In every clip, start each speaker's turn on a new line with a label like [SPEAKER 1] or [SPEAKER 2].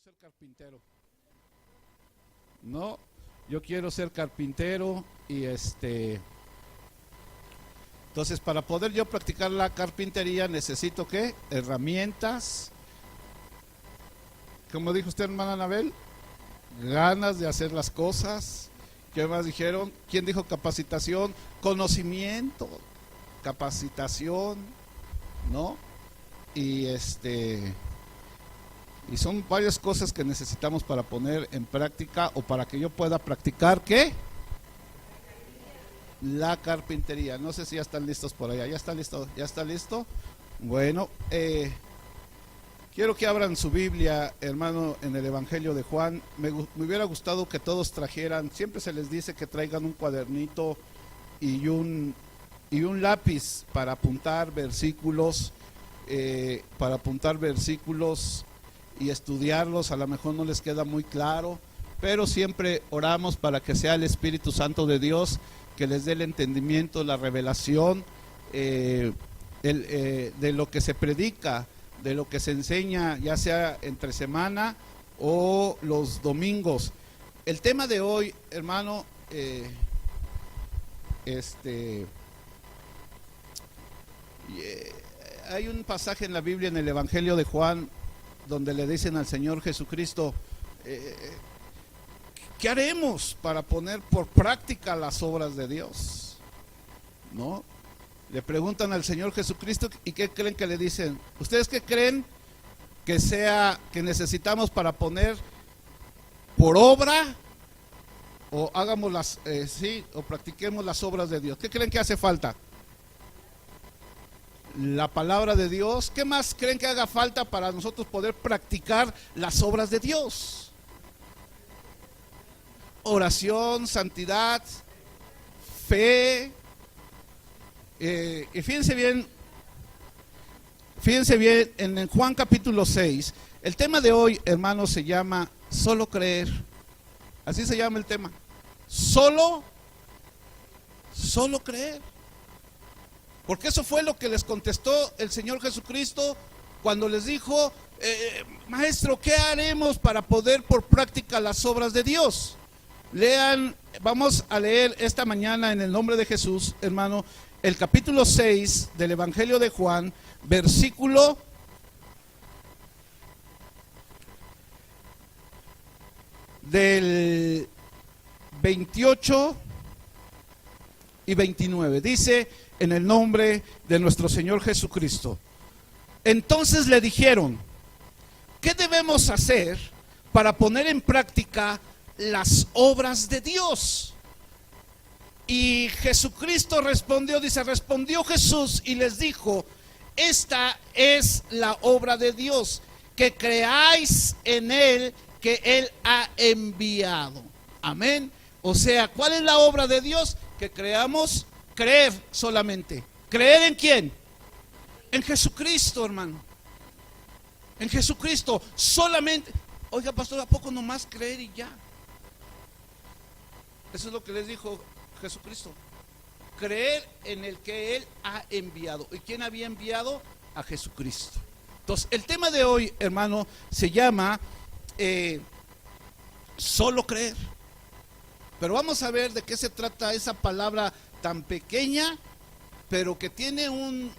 [SPEAKER 1] ser carpintero. No, yo quiero ser carpintero y entonces para poder yo practicar la carpintería necesito ¿qué? Herramientas. Como dijo usted, hermana Anabel, ganas de hacer las cosas. ¿Qué más dijeron? ¿Quién dijo capacitación? Conocimiento, capacitación, ¿no? Y y son varias cosas que necesitamos para poner en práctica o para que yo pueda practicar ¿qué? La carpintería. No sé si ya están listos por allá. ¿Ya está listo? ¿Ya está listo? Bueno, quiero que abran su Biblia, hermano, en el Evangelio de Juan. Me hubiera gustado que todos trajeran, siempre se les dice que traigan un cuadernito y un lápiz para apuntar versículos, y estudiarlos. A lo mejor no les queda muy claro, pero siempre oramos para que sea el Espíritu Santo de Dios que les dé el entendimiento, la revelación de lo que se predica, de lo que se enseña, ya sea entre semana o los domingos. El tema de hoy, hermano, hay un pasaje en la Biblia, en el Evangelio de Juan, donde le dicen al Señor Jesucristo, ¿qué haremos para poner por práctica las obras de Dios? ¿No? Le preguntan al Señor Jesucristo, ¿y qué creen que le dicen? ¿Ustedes qué creen que necesitamos para poner por obra o hagamos o practiquemos las obras de Dios? ¿Qué creen que hace falta? La palabra de Dios. ¿Qué más creen que haga falta para nosotros poder practicar las obras de Dios? Oración, santidad, fe. Y fíjense bien en Juan capítulo 6. El tema de hoy, hermanos, se llama solo creer. Así se llama el tema. Solo creer. Porque eso fue lo que les contestó el Señor Jesucristo cuando les dijo, maestro, ¿qué haremos para poder por práctica las obras de Dios? Lean, vamos a leer esta mañana en el nombre de Jesús, hermano, el capítulo 6 del Evangelio de Juan, versículo del 28 y 29. Dice, en el nombre de nuestro Señor Jesucristo. Entonces le dijeron, ¿qué debemos hacer para poner en práctica las obras de Dios? Y Jesucristo respondió, respondió Jesús y les dijo, esta es la obra de Dios, que creáis en Él que Él ha enviado. Amén. O sea, ¿cuál es la obra de Dios? Que creamos. Creer solamente. ¿Creer en quién? En Jesucristo, hermano. En Jesucristo, solamente. Oiga, pastor, ¿a poco nomás creer y ya? Eso es lo que les dijo Jesucristo. Creer en el que Él ha enviado. ¿Y quién había enviado? A Jesucristo. Entonces, el tema de hoy, hermano, se llama solo creer. Pero vamos a ver de qué se trata esa palabra tan pequeña, pero que tiene un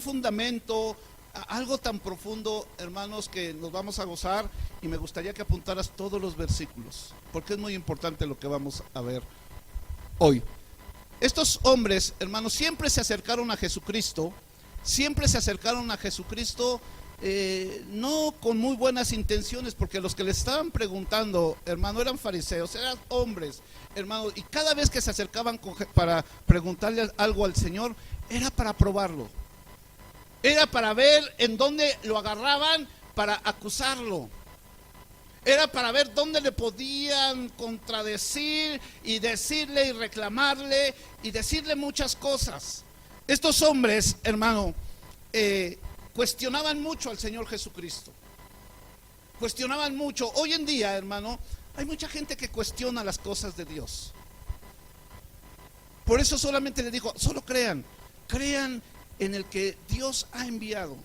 [SPEAKER 1] fundamento, algo tan profundo, hermanos, que nos vamos a gozar. Y me gustaría que apuntaras todos los versículos, porque es muy importante lo que vamos a ver hoy. Estos hombres, hermanos, siempre se acercaron a Jesucristo, no con muy buenas intenciones, porque los que le estaban preguntando, hermano, eran fariseos, eran hombres, hermano, y cada vez que se acercaban para preguntarle algo al Señor, era para probarlo, era para ver en dónde lo agarraban para acusarlo, era para ver dónde le podían contradecir y decirle y reclamarle y decirle muchas cosas. Estos hombres, hermano, cuestionaban mucho al Señor Jesucristo. Cuestionaban mucho. Hoy en día, hermano, hay mucha gente que cuestiona las cosas de Dios. Por eso solamente le dijo, solo crean en el que Dios ha enviado.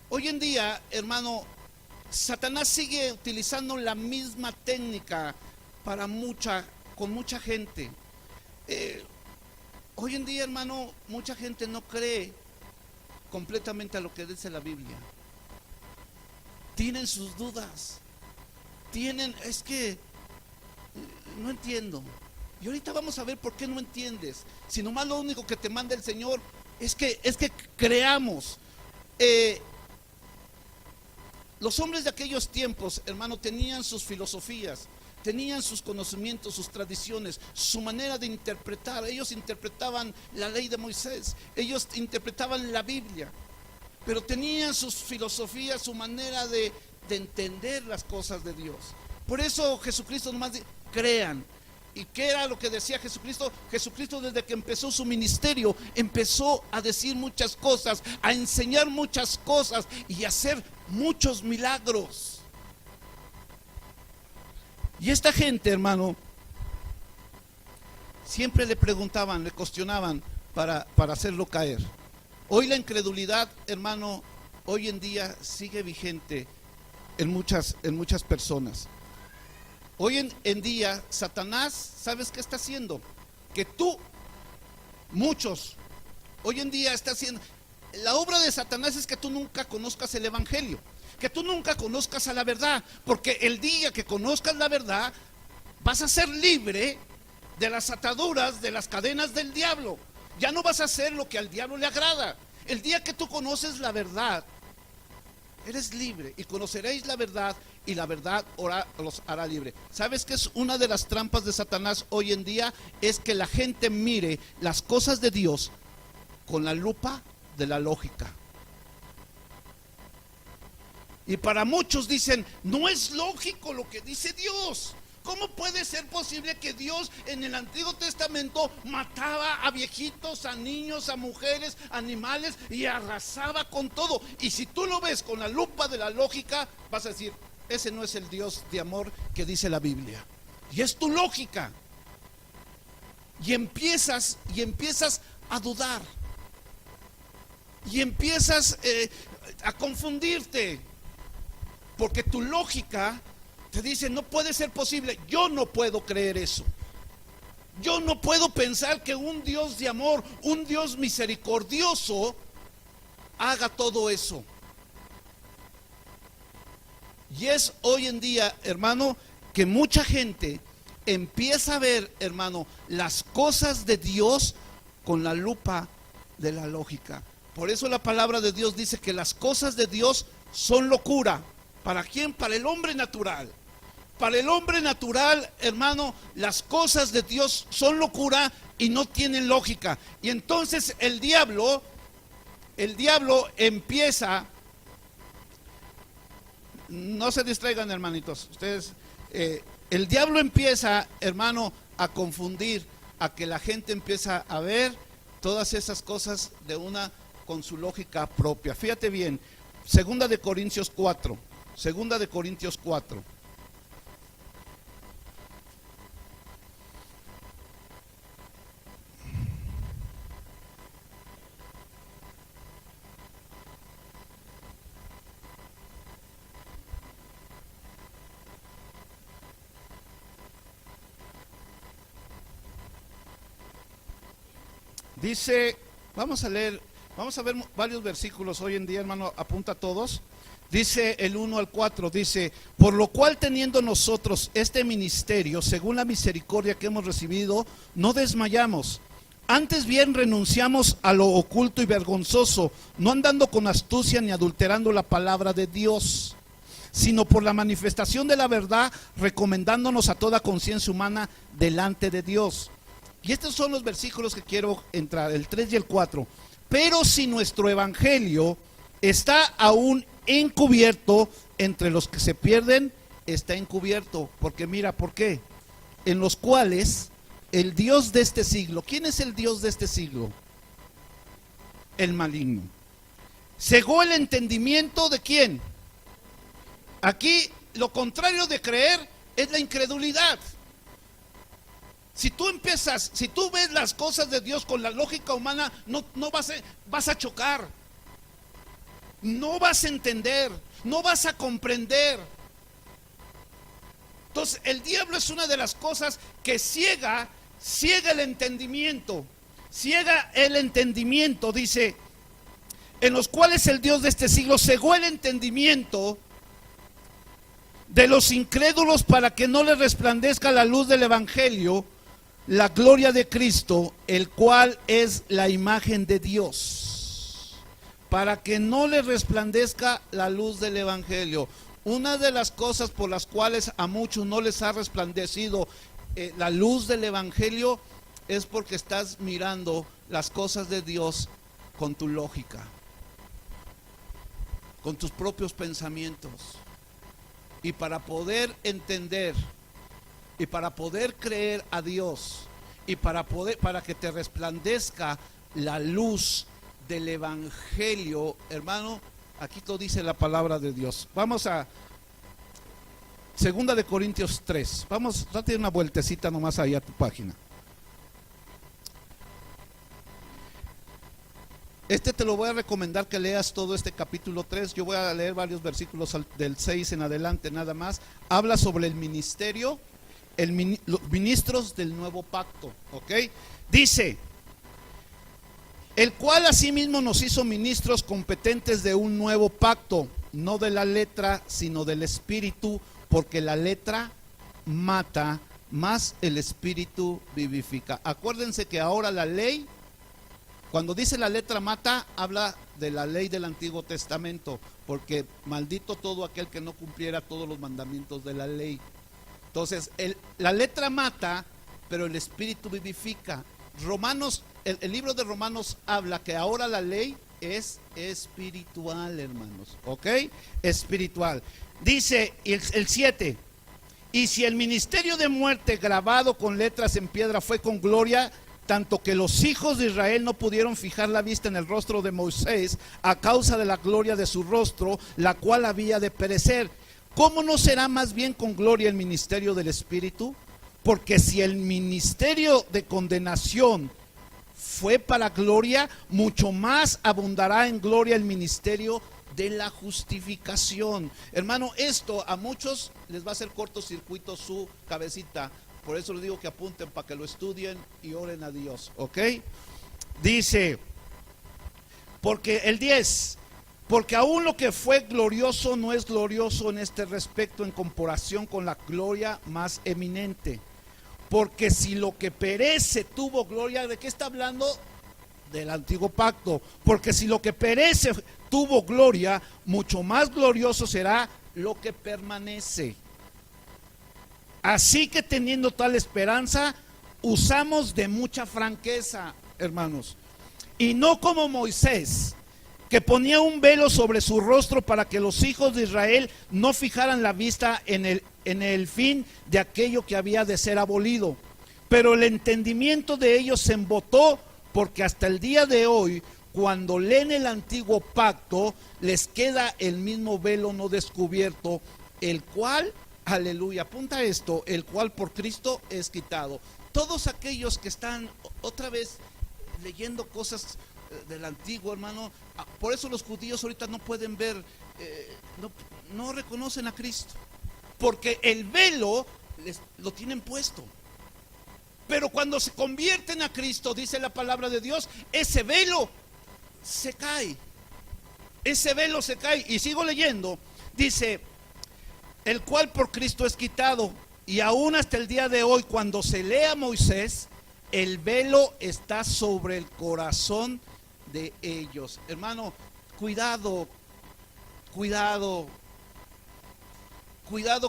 [SPEAKER 1] Hoy en día, hermano, Satanás sigue utilizando la misma técnica con mucha gente. Hoy en día, hermano, mucha gente no cree completamente a lo que dice la Biblia. Tienen sus dudas. Es que no entiendo. Y ahorita vamos a ver por qué no entiendes. Si nomás lo único que te manda el Señor es que creamos. Los hombres de aquellos tiempos, hermano, tenían sus filosofías, tenían sus conocimientos, sus tradiciones, su manera de interpretar. Ellos interpretaban la ley de Moisés, ellos interpretaban la Biblia, pero tenían sus filosofías, su manera de entender las cosas de Dios. Por eso Jesucristo nomás dice, crean. ¿Y qué era lo que decía Jesucristo? Jesucristo, desde que empezó su ministerio, empezó a decir muchas cosas, a enseñar muchas cosas y a hacer muchos milagros. Y esta gente, hermano, siempre le preguntaban, le cuestionaban para hacerlo caer. Hoy la incredulidad, hermano, hoy en día sigue vigente en muchas personas. Hoy en día, Satanás, ¿sabes qué está haciendo? Que muchos, hoy en día está haciendo, la obra de Satanás es que tú nunca conozcas el evangelio, que tú nunca conozcas a la verdad, porque el día que conozcas la verdad, vas a ser libre de las ataduras, de las cadenas del diablo. Ya no vas a hacer lo que al diablo le agrada. El día que tú conoces la verdad, eres libre y conoceréis la verdad y la verdad los hará libre. ¿Sabes qué es una de las trampas de Satanás hoy en día? Es que la gente mire las cosas de Dios con la lupa de la lógica. Y para muchos dicen, no es lógico lo que dice Dios. ¿Cómo puede ser posible que Dios en el Antiguo Testamento mataba a viejitos, a niños, a mujeres, animales y arrasaba con todo? Y si tú lo ves con la lupa de la lógica, vas a decir, ese no es el Dios de amor que dice la Biblia. Y es tu lógica. Y empiezas a dudar. Y empiezas a confundirte. Porque tu lógica te dice, no puede ser posible, yo no puedo creer eso. Yo no puedo pensar que un Dios de amor, un Dios misericordioso, haga todo eso. Y es hoy en día, hermano, que mucha gente empieza a ver, hermano, las cosas de Dios con la lupa de la lógica. Por eso la palabra de Dios dice que las cosas de Dios son locura. ¿Para quién? Para el hombre natural. Para el hombre natural, hermano, las cosas de Dios son locura y no tienen lógica. Y entonces el diablo empieza, no se distraigan, hermanitos, ustedes, el diablo empieza, hermano, a confundir, a que la gente empieza a ver todas esas cosas con su lógica propia. Fíjate bien, Segunda de Corintios 4. Dice, vamos a ver varios versículos hoy en día, hermano, apunta a todos. Dice el 1 al 4, dice, por lo cual teniendo nosotros este ministerio, según la misericordia que hemos recibido, no desmayamos. Antes bien renunciamos a lo oculto y vergonzoso, no andando con astucia ni adulterando la palabra de Dios, sino por la manifestación de la verdad, recomendándonos a toda conciencia humana delante de Dios. Y estos son los versículos que quiero entrar, el 3 y el 4. Pero si nuestro evangelio está aún encubierto, entre los que se pierden está encubierto. Porque mira, ¿por qué? En los cuales el Dios de este siglo, ¿quién es el Dios de este siglo? El maligno. Cegó el entendimiento de quién. Aquí lo contrario de creer es la incredulidad. Si tú ves las cosas de Dios con la lógica humana, no vas a chocar. no vas a entender, no vas a comprender. Entonces el diablo es una de las cosas que ciega el entendimiento. Ciega el entendimiento, dice, en los cuales el Dios de este siglo cegó el entendimiento de los incrédulos para que no les resplandezca la luz del evangelio, la gloria de Cristo, el cual es la imagen de Dios. Para que no les resplandezca la luz del evangelio. Una de las cosas por las cuales a muchos no les ha resplandecido la luz del evangelio es porque estás mirando las cosas de Dios con tu lógica, con tus propios pensamientos. Y para poder entender y para poder creer a Dios y para que te resplandezca la luz del evangelio, hermano, aquí lo dice la palabra de Dios. Vamos a 2 de Corintios 3. Vamos, date una vueltecita nomás ahí a tu página. Te lo voy a recomendar que leas todo este capítulo 3. Yo voy a leer varios versículos del 6 en adelante nada más. Habla sobre el ministerio, los ministros del nuevo pacto, ¿ok? Dice, el cual asimismo nos hizo ministros competentes de un nuevo pacto, no de la letra, sino del espíritu, porque la letra mata, mas el espíritu vivifica. Acuérdense que ahora la ley, cuando dice la letra mata, habla de la ley del Antiguo Testamento, porque maldito todo aquel que no cumpliera todos los mandamientos de la ley. Entonces, la letra mata, pero el espíritu vivifica. Romanos, el libro de Romanos habla que ahora la ley es espiritual, hermanos, ¿ok? Espiritual. Dice el 7, y si el ministerio de muerte grabado con letras en piedra fue con gloria, tanto que los hijos de Israel no pudieron fijar la vista en el rostro de Moisés a causa de la gloria de su rostro, la cual había de perecer, ¿cómo no será más bien con gloria el ministerio del Espíritu? Porque si el ministerio de condenación fue para gloria, mucho más abundará en gloria el ministerio de la justificación. Hermano, esto a muchos les va a hacer cortocircuito su cabecita. Por eso les digo que apunten para que lo estudien y oren a Dios, ¿ok? Dice, porque el 10, porque aún lo que fue glorioso no es glorioso en este respecto en comparación con la gloria más eminente. Porque si lo que perece tuvo gloria, ¿de qué está hablando? Del antiguo pacto. Porque si lo que perece tuvo gloria, mucho más glorioso será lo que permanece. Así que teniendo tal esperanza, usamos de mucha franqueza, hermanos. Y no como Moisés, que ponía un velo sobre su rostro para que los hijos de Israel no fijaran la vista en el fin de aquello que había de ser abolido. Pero el entendimiento de ellos se embotó, porque hasta el día de hoy, cuando leen el antiguo pacto, les queda el mismo velo no descubierto, el cual, aleluya, apunta esto, el cual por Cristo es quitado. Todos aquellos que están otra vez leyendo cosas del antiguo, hermano, por eso los judíos ahorita no pueden ver, no reconocen a Cristo, porque el velo lo tienen puesto. Pero cuando se convierten a Cristo, dice la palabra de Dios, ese velo se cae. Ese velo se cae. Y sigo leyendo, dice, el cual por Cristo es quitado. Y aún hasta el día de hoy, cuando se lee a Moisés, el velo está sobre el corazón de ellos. Hermano, cuidado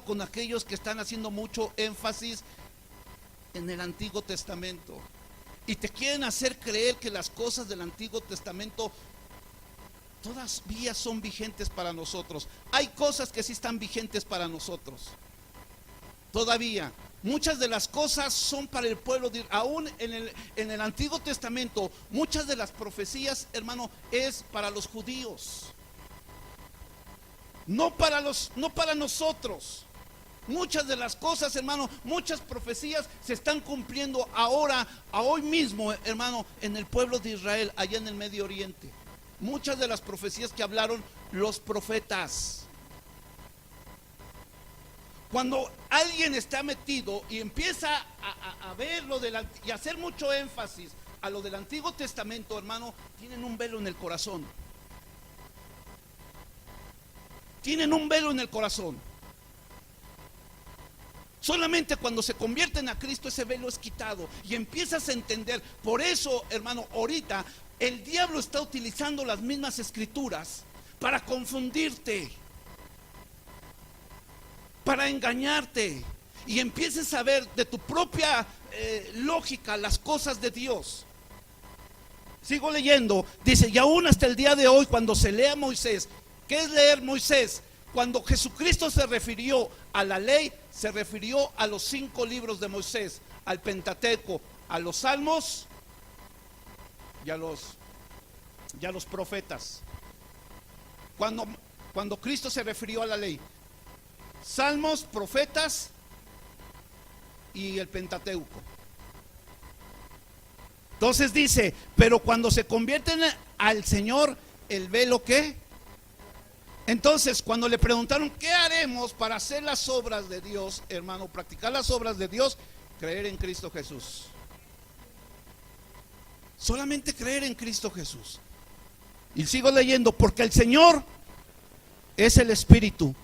[SPEAKER 1] con aquellos que están haciendo mucho énfasis en el Antiguo Testamento y te quieren hacer creer que las cosas del Antiguo Testamento todavía son vigentes para nosotros. Hay cosas que sí están vigentes para nosotros todavía. Muchas de las cosas son para el pueblo de, aún en el Antiguo Testamento, muchas de las profecías, hermano, es para los judíos, no para nosotros. Muchas de las cosas, hermano, muchas profecías se están cumpliendo ahora, a hoy mismo, hermano, en el pueblo de Israel, allá en el Medio Oriente. muchas de las profecías que hablaron los profetas. Cuando alguien está metido y empieza a ver lo del y hacer mucho énfasis a lo del Antiguo Testamento, hermano, tienen un velo en el corazón. Tienen un velo en el corazón. Solamente cuando se convierten a Cristo ese velo es quitado y empiezas a entender. Por eso, hermano, ahorita el diablo está utilizando las mismas escrituras para confundirte, para engañarte, y empieces a ver de tu propia lógica las cosas de Dios. Sigo leyendo, dice, y aún hasta el día de hoy, cuando se lea Moisés, ¿qué es leer Moisés? Cuando Jesucristo se refirió a la ley, se refirió a los 5 libros de Moisés, al Pentateuco, a los Salmos y a los profetas. Cuando Cristo se refirió a la ley, Salmos, profetas y el Pentateuco. Entonces dice, pero cuando se convierten al Señor, el velo ¿qué? Entonces, cuando le preguntaron ¿qué haremos para hacer las obras de Dios, hermano? Practicar las obras de Dios, creer en Cristo Jesús. Solamente creer en Cristo Jesús. Y sigo leyendo, porque el Señor es el Espíritu,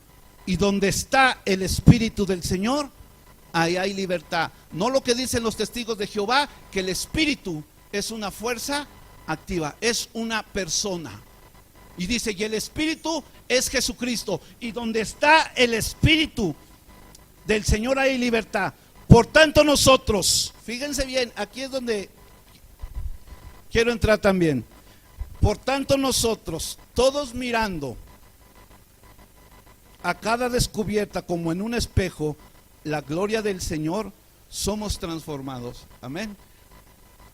[SPEAKER 1] y donde está el Espíritu del Señor, ahí hay libertad. No lo que dicen los testigos de Jehová, que el Espíritu es una fuerza activa, es una persona. Y dice, y el Espíritu es Jesucristo, y donde está el Espíritu del Señor hay libertad. Por tanto nosotros, fíjense bien, aquí es donde quiero entrar también. Por tanto nosotros, todos mirando a cada descubierta como en un espejo la gloria del Señor, somos transformados. Amén.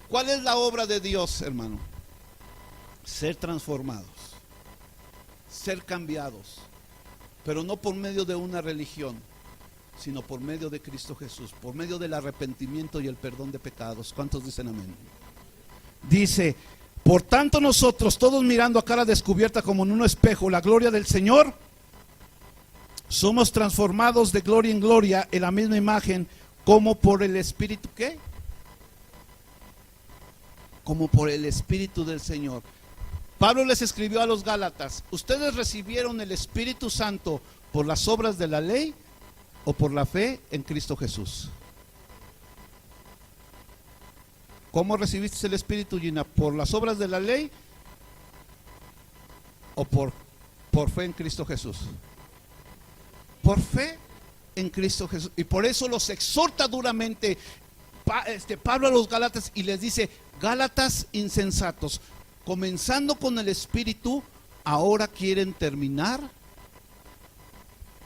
[SPEAKER 1] ¿Cuál es la obra de Dios, hermano? Ser transformados, ser cambiados, pero no por medio de una religión, sino por medio de Cristo Jesús, por medio del arrepentimiento y el perdón de pecados. ¿Cuántos dicen amén? Dice, por tanto nosotros, todos mirando a cara descubierta como en un espejo la gloria del Señor, somos transformados de gloria en gloria en la misma imagen, como por el Espíritu, ¿qué? Como por el Espíritu del Señor. Pablo les escribió a los Gálatas, ¿ustedes recibieron el Espíritu Santo por las obras de la ley o por la fe en Cristo Jesús? ¿Cómo recibiste el Espíritu, Gina? ¿Por las obras de la ley o por fe en Cristo Jesús? Por fe en Cristo Jesús. Y por eso los exhorta duramente Pablo a los Gálatas y les dice, Gálatas insensatos, comenzando con el Espíritu, ahora quieren terminar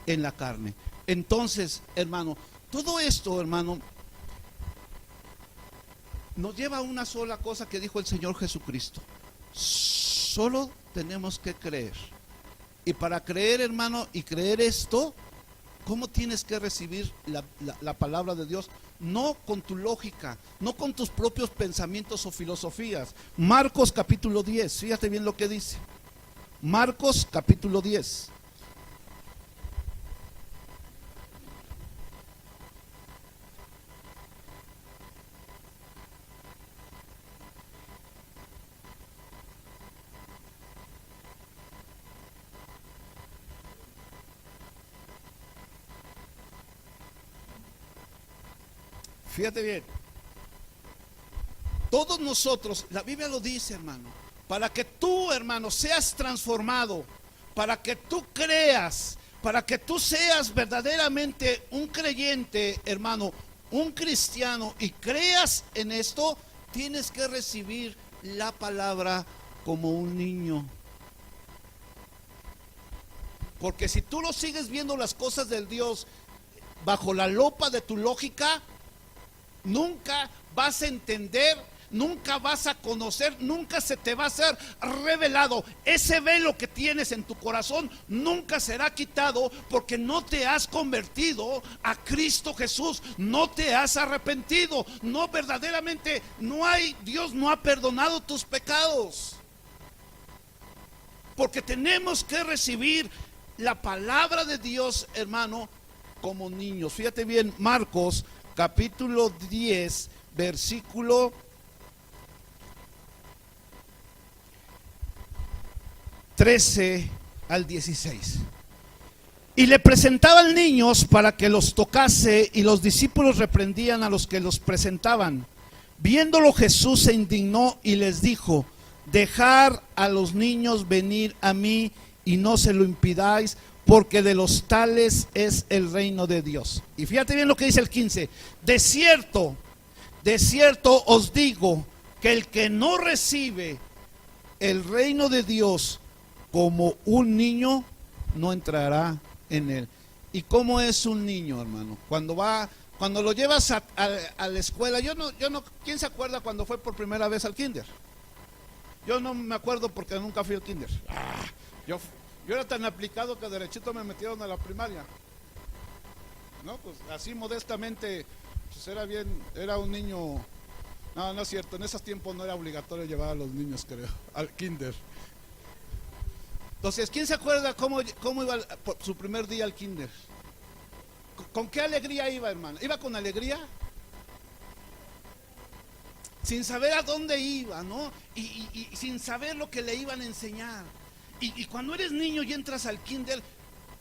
[SPEAKER 1] en la carne. Entonces, hermano, todo esto, hermano, nos lleva a una sola cosa que dijo el Señor Jesucristo. Solo tenemos que creer. Y para creer, hermano, y creer esto, ¿cómo tienes que recibir la palabra de Dios? No con tu lógica, no con tus propios pensamientos o filosofías. Marcos capítulo 10, fíjate bien lo que dice. Marcos capítulo 10. Fíjate bien, todos nosotros, la Biblia lo dice, hermano, para que tú, hermano, seas transformado, para que tú creas, para que tú seas verdaderamente un creyente, hermano, un cristiano, y creas en esto, tienes que recibir la palabra como un niño. Porque si tú lo sigues viendo las cosas del Dios bajo la lupa de tu lógica, nunca vas a entender, nunca vas a conocer, nunca se te va a ser revelado. Ese velo que tienes en tu corazón nunca será quitado, porque no te has convertido a Cristo Jesús, no te has arrepentido, no, verdaderamente no hay, Dios no ha perdonado tus pecados. porque tenemos que recibir la palabra de Dios, hermano, como niños. Fíjate bien, Marcos capítulo 10, versículo 13 al 16. Y le presentaban niños para que los tocase, y los discípulos reprendían a los que los presentaban. Viéndolo, Jesús se indignó y les dijo: dejad a los niños venir a mí y no se lo impidáis, porque de los tales es el reino de Dios. Y fíjate bien lo que dice el 15: de cierto os digo, que el que no recibe el reino de Dios como un niño, no entrará en él. ¿Y cómo es un niño, hermano? Cuando lo llevas a la escuela, yo no, ¿quién se acuerda cuando fue por primera vez al kinder? Yo no me acuerdo porque nunca fui al kinder. Yo era tan aplicado que derechito me metieron a la primaria. No, pues así modestamente, pues era un niño. No, no es cierto, en esos tiempos no era obligatorio llevar a los niños, creo, al kinder. Entonces, ¿quién se acuerda cómo iba por su primer día al kinder? ¿Con qué alegría iba, hermano? ¿Iba con alegría? Sin saber a dónde iba, ¿no? Y sin saber lo que le iban a enseñar. Y cuando eres niño y entras al kinder,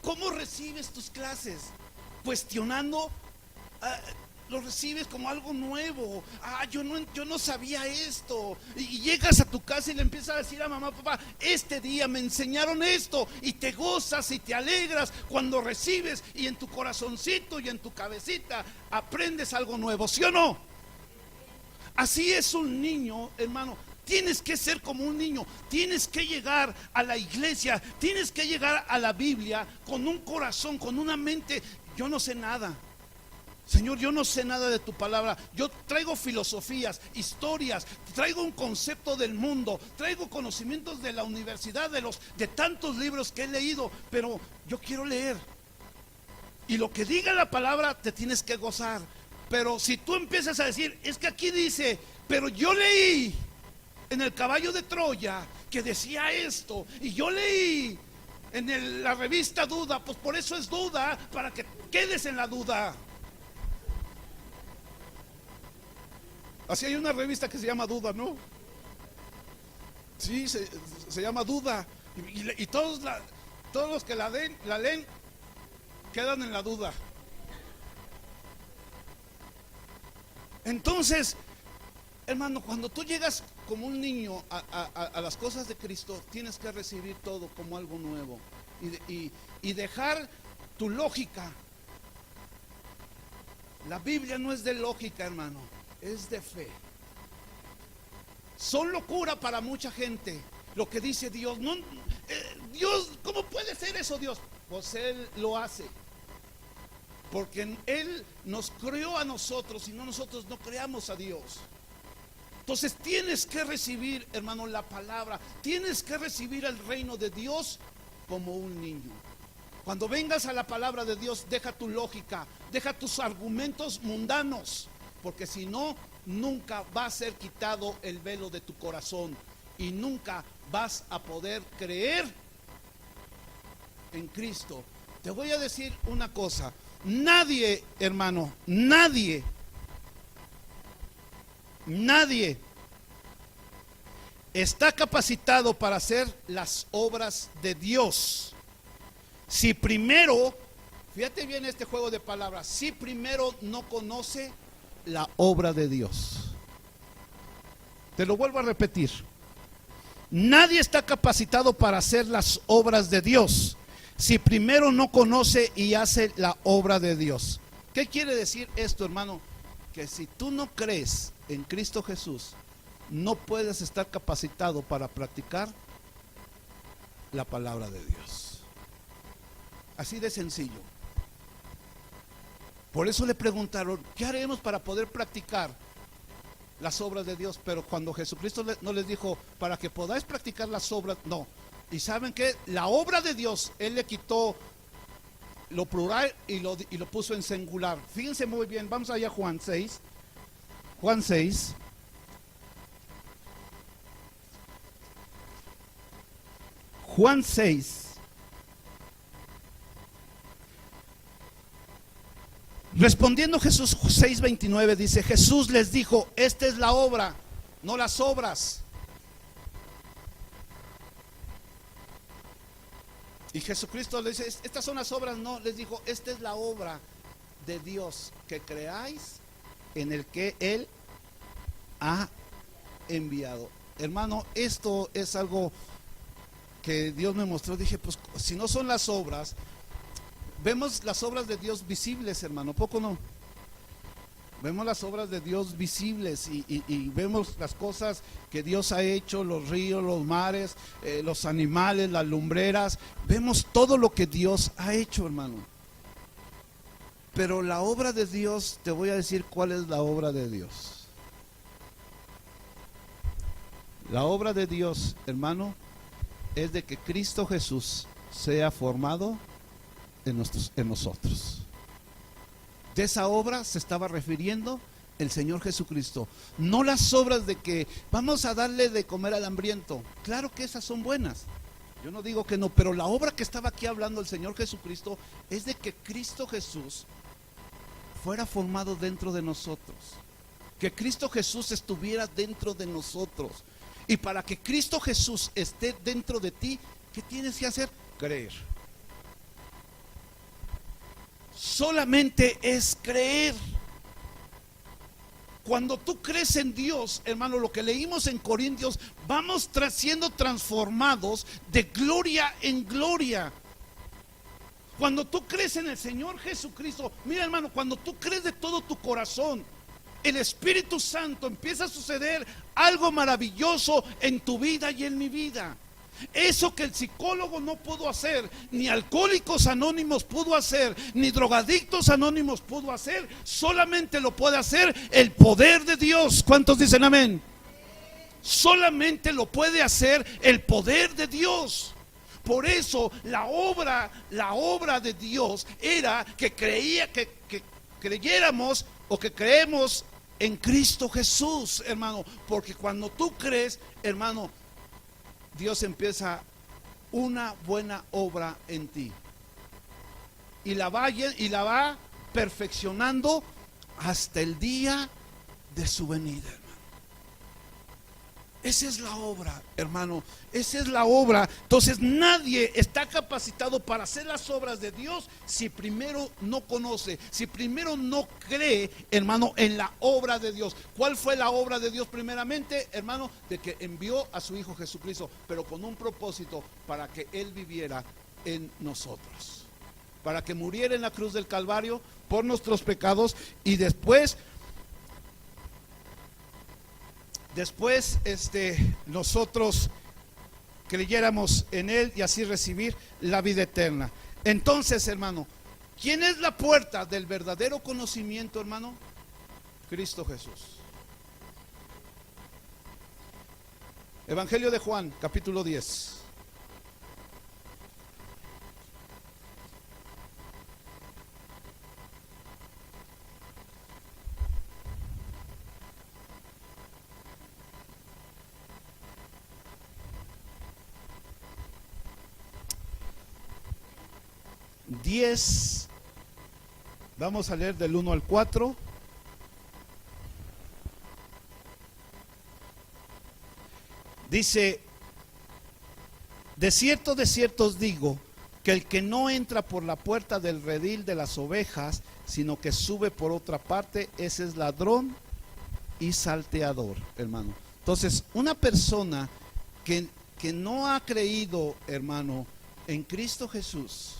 [SPEAKER 1] ¿cómo recibes tus clases? Cuestionando, lo recibes como algo nuevo. Yo no sabía esto. Y llegas a tu casa y le empiezas a decir a mamá, papá, este día me enseñaron esto. Y te gozas y te alegras cuando recibes, y en tu corazoncito y en tu cabecita aprendes algo nuevo, ¿sí o no? Así es un niño, hermano. Tienes que ser como un niño. Tienes que llegar a la iglesia, tienes que llegar a la Biblia con un corazón, con una mente. Yo no sé nada, Señor, yo no sé nada de tu palabra. Yo traigo filosofías, historias, traigo un concepto del mundo, traigo conocimientos de la universidad, de tantos libros que he leído, pero yo quiero leer. Y lo que diga la palabra te tienes que gozar. Pero si tú empiezas a decir, es que aquí dice, pero yo leí en el caballo de Troya que decía esto, y yo leí en la revista Duda, pues por eso es duda, para que quedes en la duda. Así hay una revista que se llama Duda, ¿no? Sí, se llama Duda. Y todos los que la leen quedan en la duda. Entonces, hermano, cuando tú llegas como un niño a las cosas de Cristo, tienes que recibir todo como algo nuevo y dejar tu lógica. La Biblia no es de lógica, hermano, es de fe. Son locura para mucha gente lo que dice Dios. No, Dios, ¿cómo puede ser eso, Dios? Pues Él lo hace, porque Él nos creó a nosotros y no nosotros no creamos a Dios. Entonces tienes que recibir, hermano, la palabra. Tienes que recibir el reino de Dios como un niño. Cuando vengas a la palabra de Dios, deja tu lógica, deja tus argumentos mundanos, porque si no, nunca va a ser quitado el velo de tu corazón y nunca vas a poder creer en Cristo. Te voy a decir una cosa: nadie, hermano, nadie está capacitado para hacer las obras de Dios si primero, fíjate bien este juego de palabras, si primero no conoce la obra de Dios. Te lo vuelvo a repetir: nadie está capacitado para hacer las obras de Dios si primero no conoce y hace la obra de Dios. ¿Qué quiere decir esto, hermano? Que si tú no crees en Cristo Jesús, no puedes estar capacitado para practicar la palabra de Dios. Así de sencillo. Por eso le preguntaron, ¿qué haremos para poder practicar las obras de Dios? Pero cuando Jesucristo no les dijo, para que podáis practicar las obras, no. Y saben que la obra de Dios, Él le quitó lo plural y lo puso en singular. Fíjense muy bien, vamos allá a Juan 6. Juan 6. Juan 6. Respondiendo Jesús, 6:29 dice, Jesús les dijo, esta es la obra, no las obras. Y Jesucristo les dice, estas son las obras, no, les dijo, esta es la obra de Dios, que creáis en el que Él ha enviado. Hermano, esto es algo que Dios me mostró. Dije, pues si no son las obras, vemos las obras de Dios visibles, hermano, ¿poco no? Vemos las obras de Dios visibles y vemos las cosas que Dios ha hecho, los ríos, los mares, los animales, las lumbreras. Vemos todo lo que Dios ha hecho, hermano. Pero la obra de Dios, te voy a decir cuál es la obra de Dios. La obra de Dios, hermano, es de que Cristo Jesús sea formado en nosotros. De esa obra se estaba refiriendo el Señor Jesucristo. No las obras de que vamos a darle de comer al hambriento. Claro que esas son buenas, yo no digo que no, pero la obra que estaba aquí hablando el Señor Jesucristo es de que Cristo Jesús fuera formado dentro de nosotros, que Cristo Jesús estuviera dentro de nosotros. Y para que Cristo Jesús esté dentro de ti, ¿qué tienes que hacer? Creer. Solamente es creer. Cuando tú crees en Dios, hermano, lo que leímos en Corintios, vamos siendo transformados de gloria en gloria. Cuando tú crees en el Señor Jesucristo, mira, hermano, cuando tú crees de todo tu corazón, el Espíritu Santo empieza a suceder algo maravilloso en tu vida y en mi vida. Eso que el psicólogo no pudo hacer, ni Alcohólicos Anónimos pudo hacer, ni Drogadictos Anónimos pudo hacer, solamente lo puede hacer el poder de Dios. ¿Cuántos dicen amén? Solamente lo puede hacer el poder de Dios. Por eso la obra de Dios era que creyéramos o que creemos en Cristo Jesús, hermano. Porque cuando tú crees, hermano, Dios empieza una buena obra en ti y la va perfeccionando hasta el día de su venida, hermano. Esa es la obra, hermano. Esa es la obra. Entonces nadie está capacitado para hacer las obras de Dios si primero no conoce, si primero no cree, hermano, en la obra de Dios. ¿Cuál fue la obra de Dios primeramente, hermano? De que envió a su Hijo Jesucristo, pero con un propósito, para que Él viviera en nosotros, para que muriera en la cruz del Calvario por nuestros pecados y después nosotros creyéramos en Él y así recibir la vida eterna. Entonces, hermano, ¿quién es la puerta del verdadero conocimiento, hermano? Cristo Jesús. Evangelio de Juan, capítulo 10. Vamos a leer del 1 al 4. Dice: de cierto os digo, que el que no entra por la puerta del redil de las ovejas, sino que sube por otra parte, ese es ladrón y salteador, hermano. Entonces, una persona que no ha creído, hermano, en Cristo Jesús,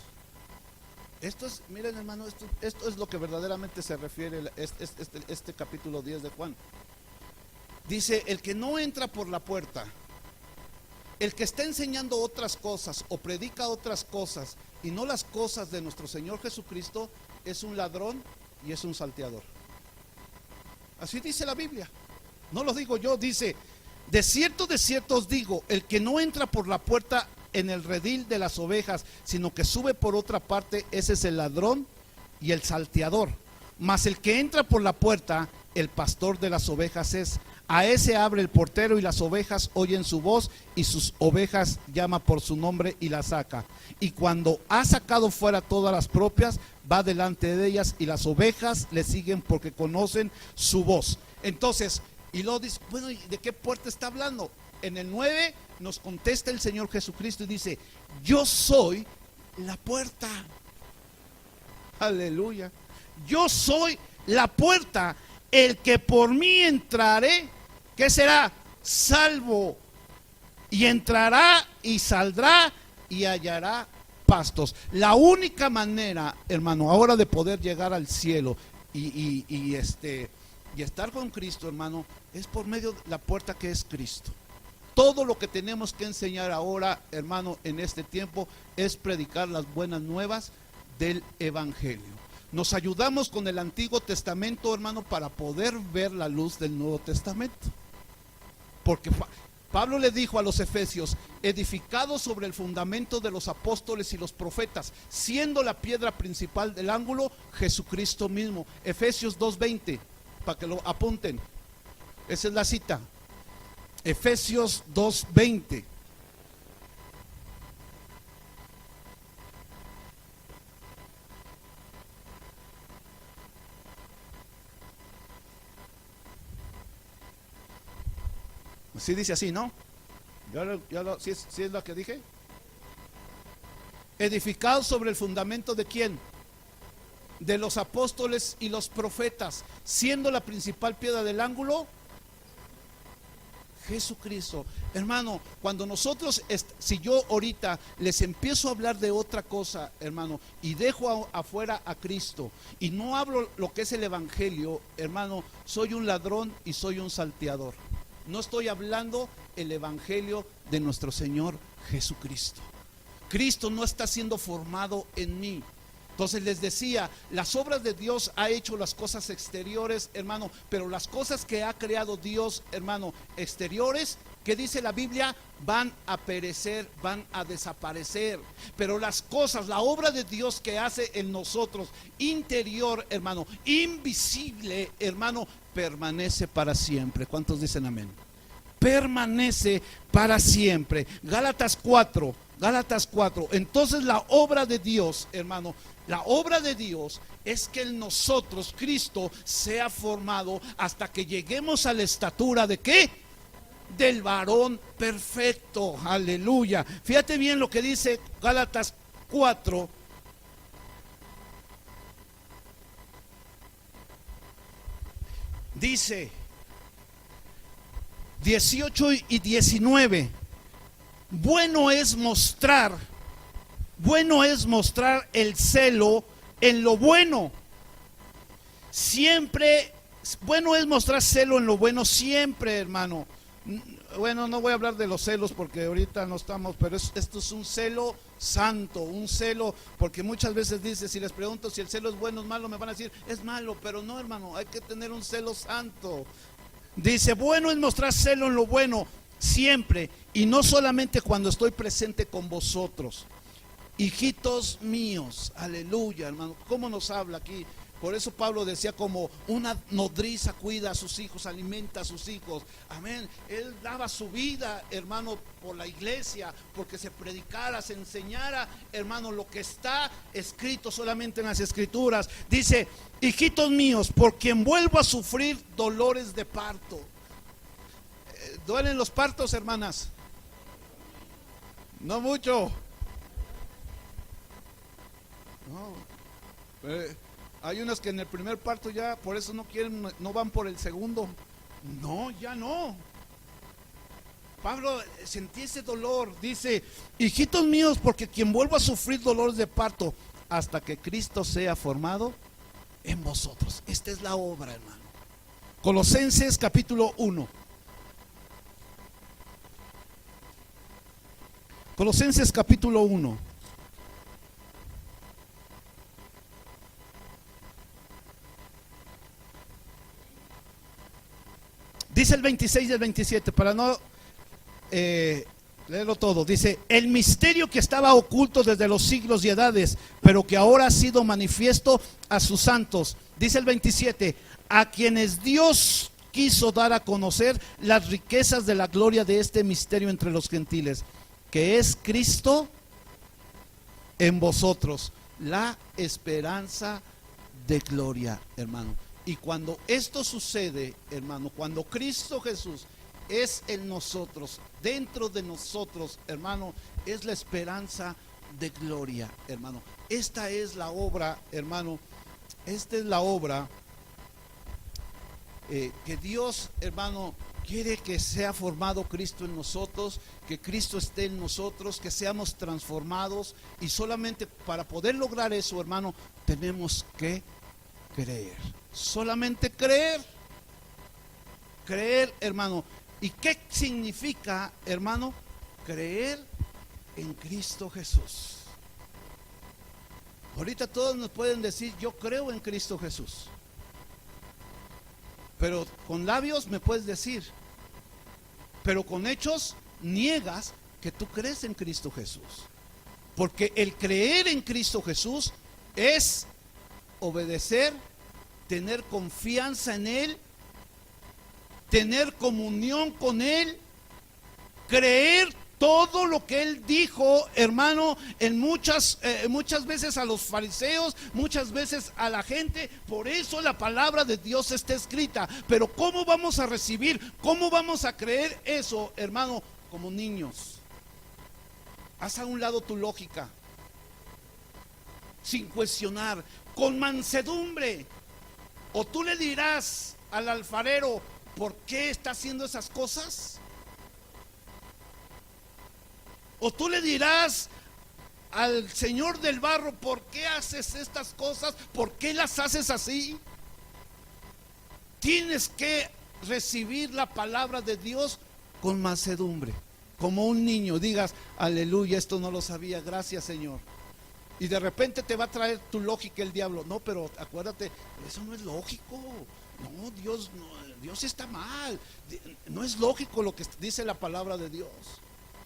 [SPEAKER 1] miren, hermano, esto es lo que verdaderamente se refiere este capítulo 10 de Juan. Dice: el que no entra por la puerta, el que está enseñando otras cosas o predica otras cosas y no las cosas de nuestro Señor Jesucristo, es un ladrón y es un salteador. Así dice la Biblia, no lo digo yo. Dice: de cierto os digo, el que no entra por la puerta en el redil de las ovejas, sino que sube por otra parte, ese es el ladrón y el salteador. Mas el que entra por la puerta, el pastor de las ovejas es. A ese abre el portero y las ovejas oyen su voz y sus ovejas llama por su nombre y las saca. Y cuando ha sacado fuera todas las propias, va delante de ellas y las ovejas le siguen porque conocen su voz. Entonces, y luego dice, bueno, ¿de qué puerta está hablando? En el 9 nos contesta el Señor Jesucristo y dice, yo soy la puerta. Aleluya. Yo soy la puerta. El que por mí entrare, ¿qué será? Salvo. Y entrará y saldrá y hallará pastos. La única manera, hermano, ahora de poder llegar al cielo y estar con Cristo, hermano, es por medio de la puerta que es Cristo. Todo lo que tenemos que enseñar ahora, hermano, en este tiempo, es predicar las buenas nuevas del Evangelio. Nos ayudamos con el Antiguo Testamento, hermano, para poder ver la luz del Nuevo Testamento. Porque Pablo le dijo a los efesios, edificados sobre el fundamento de los apóstoles y los profetas, siendo la piedra principal del ángulo, Jesucristo mismo. Efesios 2:20, para que lo apunten. Esa es la cita. Efesios 2:20. Sí dice así, ¿no? ¿Sí es lo que dije? Edificado sobre el fundamento de ¿quién? De los apóstoles y los profetas, siendo la principal piedra del ángulo Jesucristo. Hermano, cuando nosotros, si yo ahorita les empiezo a hablar de otra cosa, hermano, y dejo afuera a Cristo y no hablo lo que es el Evangelio, hermano, soy un ladrón y soy un salteador. No estoy hablando el Evangelio de nuestro Señor Jesucristo. Cristo no está siendo formado en mí. Entonces les decía, las obras de Dios ha hecho las cosas exteriores, hermano, pero las cosas que ha creado Dios, hermano, exteriores, que dice la Biblia, van a perecer, van a desaparecer. Pero las cosas, la obra de Dios que hace en nosotros, interior, hermano, invisible, hermano, permanece para siempre. ¿Cuántos dicen amén? Permanece para siempre. Gálatas 4. Entonces la obra de Dios, hermano, la obra de Dios es que en nosotros Cristo sea formado hasta que lleguemos a la estatura de ¿qué? Del varón perfecto. Aleluya. Fíjate bien lo que dice Gálatas 4. Dice 18 y 19. Bueno es mostrar el celo en lo bueno. Siempre, bueno es mostrar celo en lo bueno siempre, hermano. Bueno, no voy a hablar de los celos porque ahorita no estamos, pero esto es un celo santo, un celo, porque muchas veces dice, si les pregunto si el celo es bueno o es malo, me van a decir, es malo, pero no, hermano, hay que tener un celo santo. Dice, bueno es mostrar celo en lo bueno siempre, y no solamente cuando estoy presente con vosotros, hijitos míos. Aleluya, hermano, ¿cómo nos habla aquí? Por eso Pablo decía, como una nodriza cuida a sus hijos, alimenta a sus hijos. Amén. Él daba su vida, hermano, por la iglesia, porque se predicara, se enseñara, hermano, lo que está escrito solamente en las escrituras. Dice, hijitos míos, por quien vuelvo a sufrir dolores de parto. ¿Duelen los partos, hermanas? No mucho. No. Hay unas que en el primer parto ya, por eso no quieren, no van por el segundo. No, ya no. Pablo sentía ese dolor. Dice, hijitos míos, porque quien vuelva a sufrir dolores de parto hasta que Cristo sea formado en vosotros. Esta es la obra, hermano. Colosenses capítulo 1. Colosenses capítulo 1. Dice el 26 y el 27, para no Léelo todo. Dice, el misterio que estaba oculto desde los siglos y edades, pero que ahora ha sido manifiesto a sus santos. Dice el 27, a quienes Dios quiso dar a conocer las riquezas de la gloria de este misterio entre los gentiles, que es Cristo en vosotros, la esperanza de gloria, hermano. Y cuando esto sucede, hermano, cuando Cristo Jesús es en nosotros, dentro de nosotros, hermano, es la esperanza de gloria, hermano. Esta es la obra, hermano, esta es la obra que Dios, hermano, quiere que sea formado Cristo en nosotros, que Cristo esté en nosotros, que seamos transformados. Y solamente para poder lograr eso, hermano, tenemos que creer. Solamente creer. Creer, hermano. ¿Y qué significa, hermano? Creer en Cristo Jesús. Ahorita todos nos pueden decir, yo creo en Cristo Jesús. Pero con labios me puedes decir, pero con hechos niegas que tú crees en Cristo Jesús. Porque el creer en Cristo Jesús es obedecer, tener confianza en Él, tener comunión con Él, creer todo lo que Él dijo, hermano, en muchas veces a los fariseos, muchas veces a la gente. Por eso la palabra de Dios está escrita. Pero ¿cómo vamos a recibir? ¿Cómo vamos a creer eso, hermano? Como niños. Haz a un lado tu lógica, sin cuestionar, con mansedumbre. O tú le dirás al alfarero, ¿por qué está haciendo esas cosas? O tú le dirás al Señor del barro, ¿por qué haces estas cosas? ¿Por qué las haces así? Tienes que recibir la palabra de Dios con mansedumbre, como un niño. Digas, aleluya, esto no lo sabía, gracias Señor. Y de repente te va a traer tu lógica el diablo. No, pero acuérdate, eso no es lógico. No, Dios está mal. No es lógico lo que dice la palabra de Dios.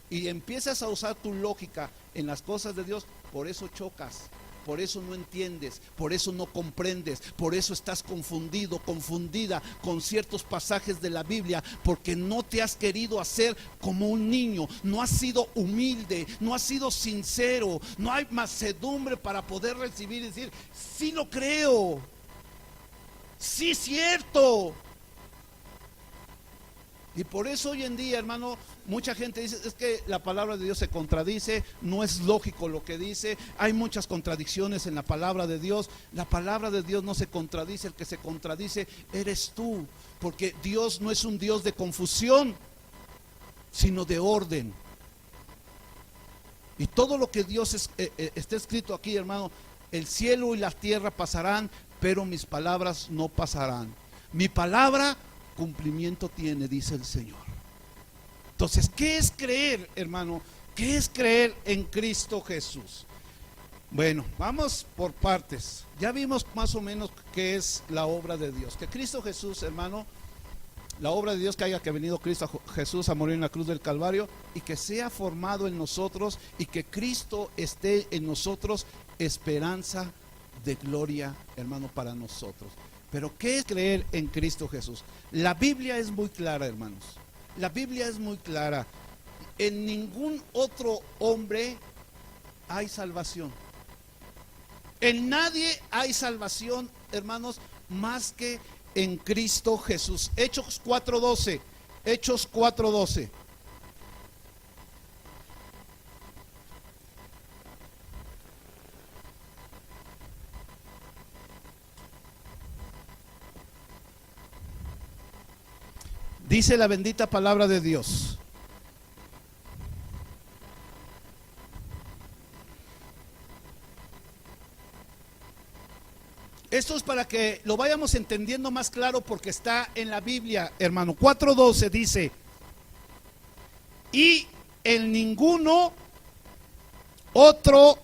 [SPEAKER 1] Y empiezas a usar tu lógica en las cosas de Dios, por eso chocas, por eso no entiendes, por eso no comprendes, por eso estás confundido, confundida con ciertos pasajes de la Biblia, porque no te has querido hacer como un niño, no has sido humilde, no has sido sincero, no hay mansedumbre para poder recibir y decir, sí lo creo, sí es cierto. Y por eso hoy en día, hermano, mucha gente dice, es que la palabra de Dios se contradice, no es lógico lo que dice, hay muchas contradicciones en la palabra de Dios. La palabra de Dios no se contradice, el que se contradice eres tú, porque Dios no es un Dios de confusión, sino de orden. Y todo lo que Dios está escrito aquí, hermano, el cielo y la tierra pasarán, pero mis palabras no pasarán. Mi palabra cumplimiento tiene, dice el Señor. Entonces, ¿qué es creer, hermano? ¿Qué es creer en Cristo Jesús? Bueno, vamos por partes. Ya vimos más o menos qué es la obra de Dios. Que Cristo Jesús, hermano, la obra de Dios, que haya que venido Cristo Jesús a morir en la cruz del Calvario y que sea formado en nosotros y que Cristo esté en nosotros, esperanza de gloria, hermano, para nosotros. Pero ¿qué es creer en Cristo Jesús? La Biblia es muy clara, hermanos. La Biblia es muy clara. En ningún otro hombre hay salvación. En nadie hay salvación, hermanos, más que en Cristo Jesús. Hechos 4:12. Hechos 4:12. Dice la bendita palabra de Dios. Esto es para que lo vayamos entendiendo más claro porque está en la Biblia, hermano. 4:12 dice, y en ninguno otro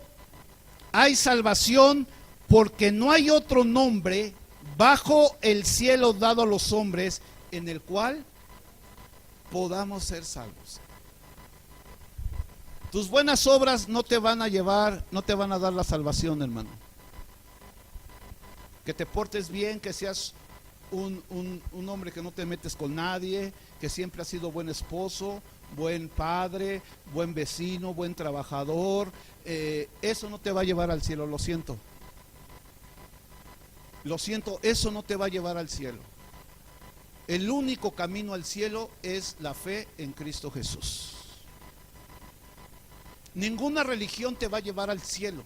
[SPEAKER 1] hay salvación, porque no hay otro nombre bajo el cielo dado a los hombres en el cual podamos ser salvos. Tus buenas obras no te van a llevar, no te van a dar la salvación, hermano. Que te portes bien, que seas un hombre que no te metes con nadie, que siempre has sido buen esposo, buen padre, buen vecino, buen trabajador, eso no te va a llevar al cielo, lo siento. Lo siento, eso no te va a llevar al cielo. El único camino al cielo es la fe en Cristo Jesús. Ninguna religión te va a llevar al cielo.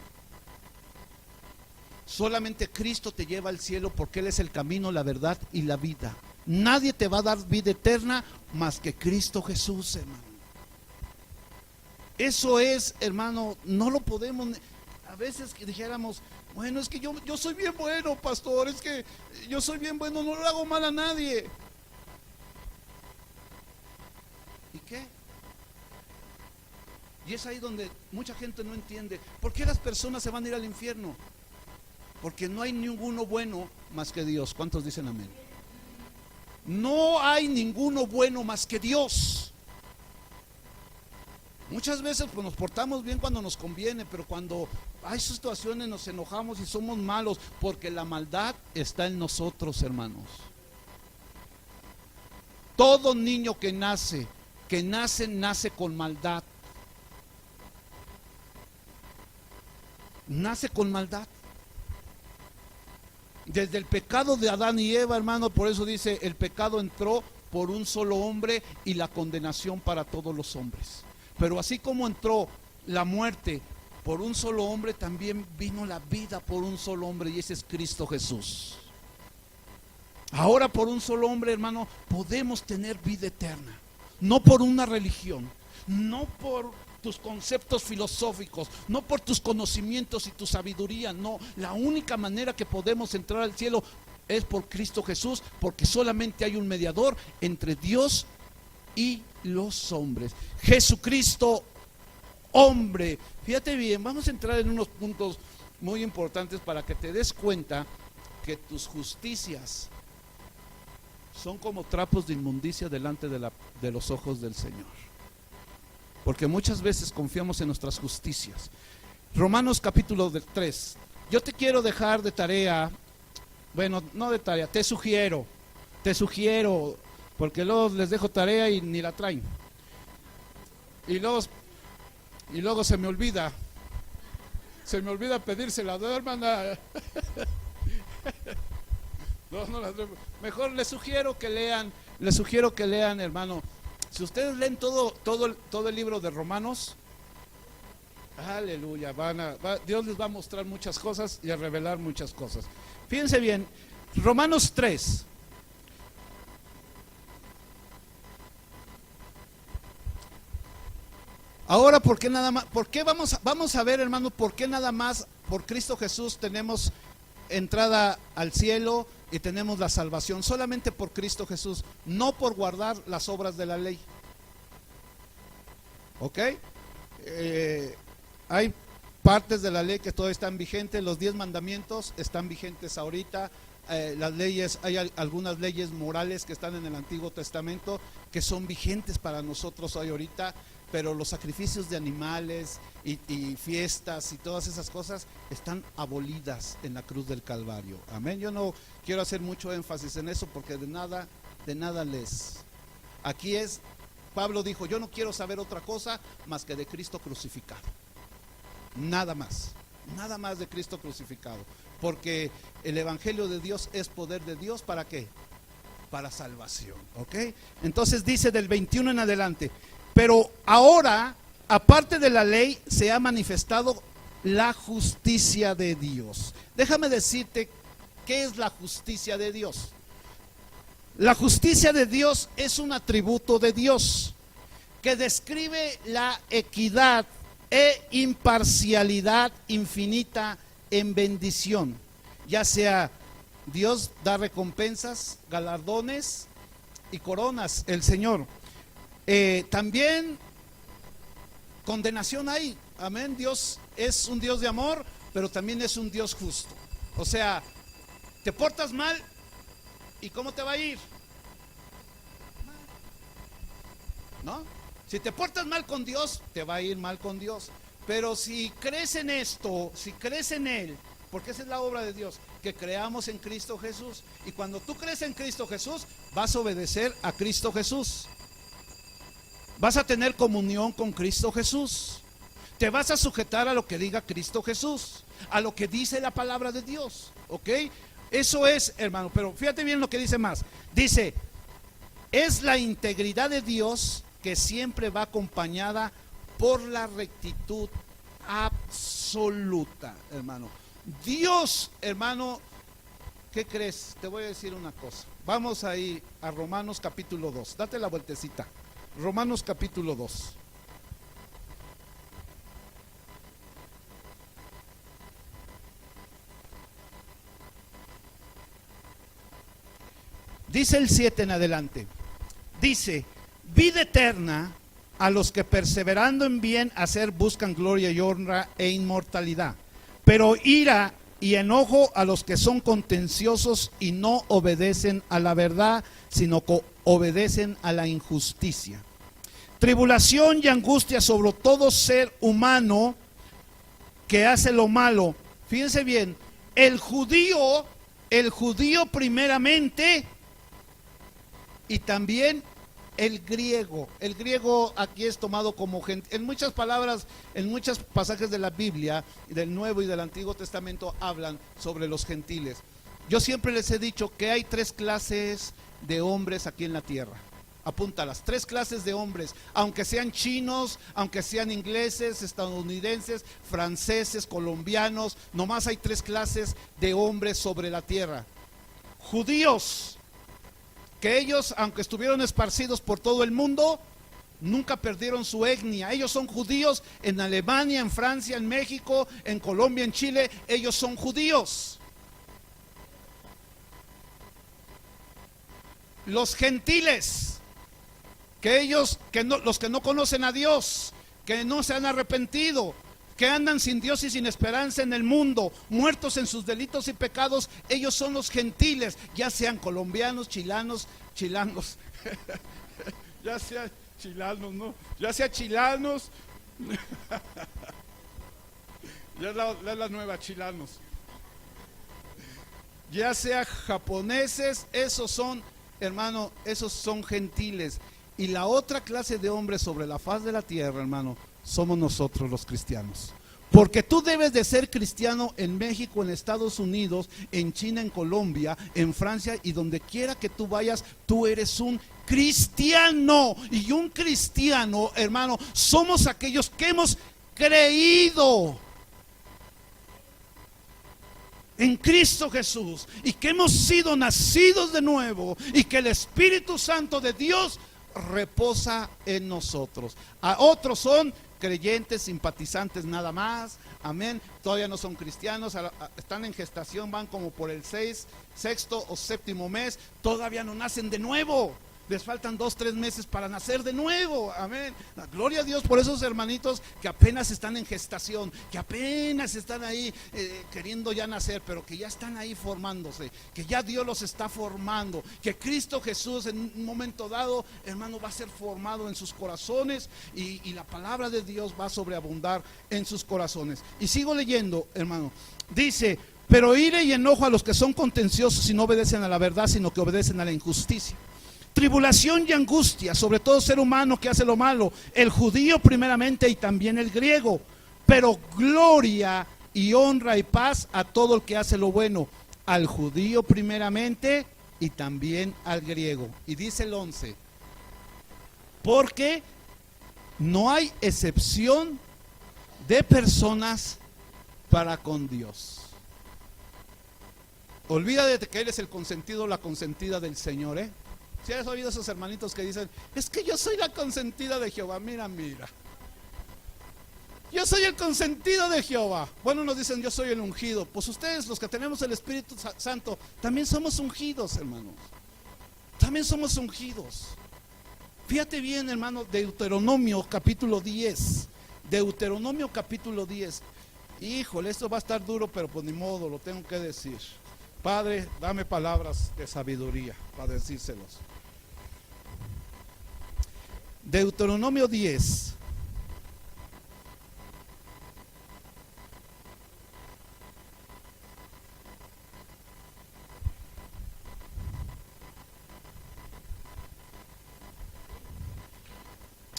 [SPEAKER 1] Solamente Cristo te lleva al cielo porque Él es el camino, la verdad y la vida. Nadie te va a dar vida eterna más que Cristo Jesús, hermano. Eso es, hermano, no lo podemos. A veces que dijéramos, bueno, es que yo soy bien bueno, pastor, es que yo soy bien bueno, no le hago mal a nadie. ¿Y qué? Y es ahí donde mucha gente no entiende. ¿Por qué las personas se van a ir al infierno? Porque no hay ninguno bueno más que Dios. ¿Cuántos dicen amén? No hay ninguno bueno más que Dios. Muchas veces pues nos portamos bien cuando nos conviene, pero cuando hay situaciones nos enojamos y somos malos, porque la maldad está en nosotros, hermanos. Todo niño que nace con maldad. Nace con maldad. Desde el pecado de Adán y Eva, hermano, por eso dice, el pecado entró por un solo hombre y la condenación para todos los hombres. Pero así como entró la muerte por un solo hombre, también vino la vida por un solo hombre, y ese es Cristo Jesús. Ahora por un solo hombre, hermano, podemos tener vida eterna. No por una religión, no por tus conceptos filosóficos, no por tus conocimientos y tu sabiduría, no. La única manera que podemos entrar al cielo es por Cristo Jesús, porque solamente hay un mediador entre Dios y los hombres. Jesucristo, hombre. Fíjate bien, vamos a entrar en unos puntos muy importantes para que te des cuenta que tus justicias son como trapos de inmundicia delante de los ojos del Señor. Porque muchas veces confiamos en nuestras justicias. Romanos capítulo 3. Yo te quiero dejar de tarea, bueno, no de tarea, te sugiero, porque luego les dejo tarea y ni la traen. Y luego se me olvida pedírsela, ¿no, hermana? No la traigo. Mejor les sugiero que lean, hermano. Si ustedes leen todo el libro de Romanos, aleluya, Dios les va a mostrar muchas cosas y a revelar muchas cosas. Fíjense bien, Romanos 3. Ahora, ¿por qué nada más? ¿Por qué vamos a ver, hermano, por qué nada más por Cristo Jesús tenemos entrada al cielo y tenemos la salvación? Solamente por Cristo Jesús, no por guardar las obras de la ley. ¿Ok? Hay partes de la ley que todavía están vigentes. Los 10 mandamientos están vigentes ahorita. Las leyes, hay algunas leyes morales que están en el Antiguo Testamento que son vigentes para nosotros hoy ahorita, pero los sacrificios de animales y fiestas y todas esas cosas están abolidas en la cruz del Calvario. Amén. Yo no quiero hacer mucho énfasis en eso porque de nada les. Aquí Pablo dijo, yo no quiero saber otra cosa más que de Cristo crucificado. Nada más de Cristo crucificado. Porque el Evangelio de Dios es poder de Dios, ¿para qué? Para salvación, ¿ok? Entonces dice del 21 en adelante, pero ahora, aparte de la ley, se ha manifestado la justicia de Dios. Déjame decirte qué es la justicia de Dios. La justicia de Dios es un atributo de Dios que describe la equidad e imparcialidad infinita en bendición. Ya sea Dios da recompensas, galardones y coronas, el Señor. También condenación hay, amén. Dios es un Dios de amor, pero también es un Dios justo. O sea, te portas mal ¿y cómo te va a ir? ¿No? Si te portas mal con Dios, te va a ir mal con Dios. Pero si crees en esto, si crees en Él, porque esa es la obra de Dios, que creamos en Cristo Jesús. Y cuando tú crees en Cristo Jesús, vas a obedecer a Cristo Jesús. Vas a tener comunión con Cristo Jesús. Te vas a sujetar a lo que diga Cristo Jesús, a lo que dice la palabra de Dios, ¿ok? Eso es, hermano, pero fíjate bien lo que dice más. Dice, es la integridad de Dios que siempre va acompañada por la rectitud absoluta, hermano. Dios, hermano, ¿qué crees? Te voy a decir una cosa. Vamos ahí a Romanos capítulo 2. Date la vueltecita. Romanos capítulo 2. Dice el 7 en adelante. Dice, vida eterna a los que perseverando en bien hacer buscan gloria y honra e inmortalidad. Pero ira y enojo a los que son contenciosos y no obedecen a la verdad, sino que obedecen a la injusticia. Tribulación y angustia sobre todo ser humano que hace lo malo. Fíjense bien, el judío primeramente, y también el griego aquí es tomado como gente. En muchas palabras, en muchos pasajes de la Biblia, del Nuevo y del Antiguo Testamento, hablan sobre los gentiles. Yo siempre les he dicho que hay 3 clases de hombres aquí en la tierra. Apúntalas, 3 clases de hombres, aunque sean chinos, aunque sean ingleses, estadounidenses, franceses, colombianos, nomás hay 3 clases de hombres sobre la tierra. Judíos, que ellos, aunque estuvieron esparcidos por todo el mundo, nunca perdieron su etnia. Ellos son judíos en Alemania, en Francia, en México, en Colombia, en Chile. Ellos son judíos. Los gentiles, que ellos, los que no conocen a Dios, que no se han arrepentido, que andan sin Dios y sin esperanza en el mundo, muertos en sus delitos y pecados, ellos son los gentiles, ya sean colombianos, chilangos, ya sea chilanos, ¿no? Ya sea chilanos, ya es la nueva, chilanos, ya sea japoneses, esos son, hermano, esos son gentiles. Y la otra clase de hombres sobre la faz de la tierra, hermano, somos nosotros los cristianos. Porque tú debes de ser cristiano en México, en Estados Unidos, en China, en Colombia, en Francia, y donde quiera que tú vayas, tú eres un cristiano. Y un cristiano, hermano, somos aquellos que hemos creído en Cristo Jesús y que hemos sido nacidos de nuevo y que el Espíritu Santo de Dios reposa en nosotros. A otros son creyentes, simpatizantes nada más, amén, todavía no son cristianos, están en gestación, van como por el 6, sexto o séptimo mes, todavía no nacen de nuevo, les faltan 2, 3 meses para nacer de nuevo, amén. Gloria a Dios por esos hermanitos que apenas están en gestación, que apenas están ahí queriendo ya nacer, pero que ya están ahí formándose, que ya Dios los está formando, que Cristo Jesús en un momento dado, hermano, va a ser formado en sus corazones y la palabra de Dios va a sobreabundar en sus corazones. Y sigo leyendo, hermano, dice, pero ira y enojo a los que son contenciosos y no obedecen a la verdad, sino que obedecen a la injusticia. Tribulación y angustia sobre todo ser humano que hace lo malo, el judío primeramente y también el griego, pero gloria y honra y paz a todo el que hace lo bueno, al judío primeramente y también al griego. Y dice el 11, porque no hay excepción de personas para con Dios. Olvídate de que eres el consentido o la consentida del Señor, ¿eh? Si has oído esos hermanitos que dicen, es que yo soy la consentida de Jehová, mira, yo soy el consentido de Jehová. Bueno, nos dicen, yo soy el ungido. Pues ustedes, los que tenemos el Espíritu Santo, también somos ungidos, hermanos. También somos ungidos. Fíjate bien, hermano, Deuteronomio capítulo 10. Deuteronomio capítulo 10. Híjole, esto va a estar duro, pero pues ni modo, lo tengo que decir. Padre, dame palabras de sabiduría para decírselos. Deuteronomio 10.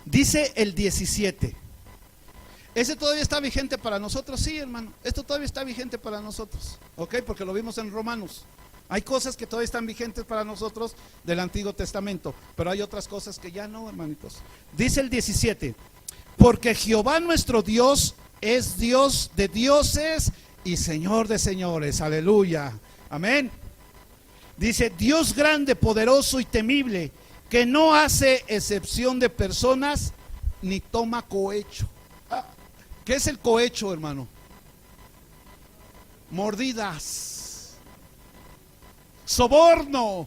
[SPEAKER 1] Dice el 17. ¿Ese todavía está vigente para nosotros? Sí, hermano, esto todavía está vigente para nosotros, ¿ok? Porque lo vimos en Romanos. Hay cosas que todavía están vigentes para nosotros del Antiguo Testamento, pero hay otras cosas que ya no, hermanitos. Dice el 17, porque Jehová nuestro Dios es Dios de dioses y Señor de señores, aleluya, amén. Dice, Dios grande, poderoso y temible, que no hace excepción de personas ni toma cohecho. ¿Qué es el cohecho, hermano? Mordidas, soborno.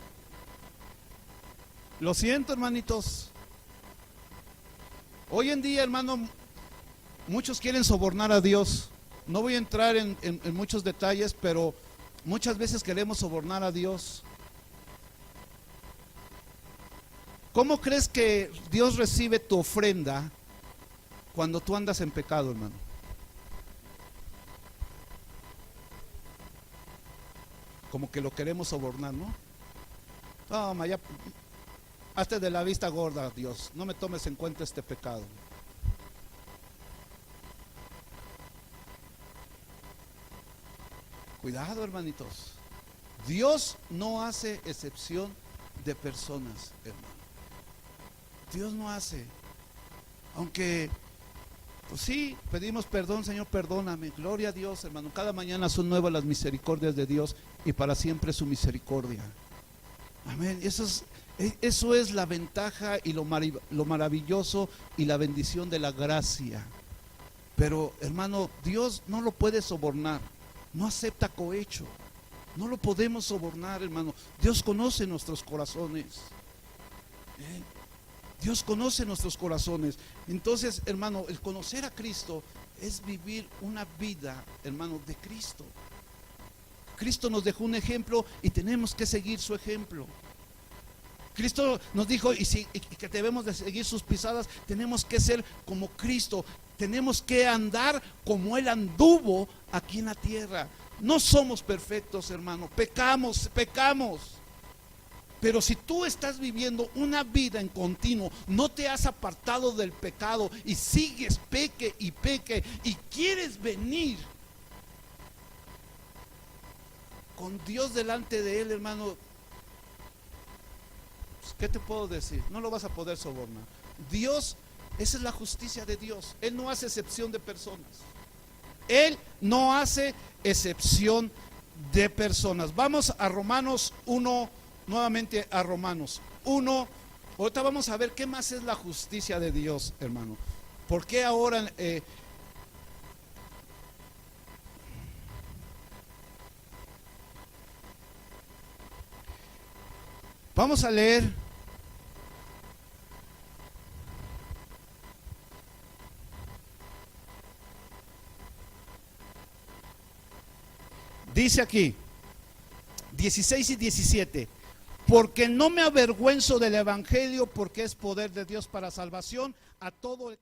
[SPEAKER 1] Lo siento, hermanitos. Hoy en día, hermano, muchos quieren sobornar a Dios. No voy a entrar en muchos detalles, pero muchas veces queremos sobornar a Dios. ¿Cómo crees que Dios recibe tu ofrenda cuando tú andas en pecado, hermano? Como que lo queremos sobornar, ¿no? Toma, ya, hazte de la vista gorda, Dios, no me tomes en cuenta este pecado. Cuidado, hermanitos. Dios no hace excepción de personas, hermano. Dios no hace. Aunque, pues sí, pedimos perdón, Señor, perdóname. Gloria a Dios, hermano. Cada mañana son nuevas las misericordias de Dios y para siempre su misericordia. Amén. Eso es la ventaja y lo maravilloso y la bendición de la gracia. Pero, hermano, Dios no lo puede sobornar. No acepta cohecho. No lo podemos sobornar, hermano. Dios conoce nuestros corazones. Dios conoce nuestros corazones. Entonces, hermano, el conocer a Cristo es vivir una vida, hermano, de Cristo. Cristo nos dejó un ejemplo y tenemos que seguir su ejemplo. Cristo nos dijo y que debemos de seguir sus pisadas. Tenemos que ser como Cristo. Tenemos que andar como Él anduvo aquí en la tierra. No somos perfectos, hermano. Pecamos. Pero si tú estás viviendo una vida en continuo, no te has apartado del pecado y sigues peque y quieres venir con Dios delante de Él, hermano, pues, ¿qué te puedo decir? No lo vas a poder sobornar. Dios, esa es la justicia de Dios. Él no hace excepción de personas. Él no hace excepción de personas. Vamos a Romanos 1. Nuevamente a Romanos 1. Ahorita vamos a ver qué más es la justicia de Dios, hermano. ¿Por qué ahora vamos a leer dice aquí 16 y 17. Porque no me avergüenzo del evangelio, porque es poder de Dios para salvación a todo el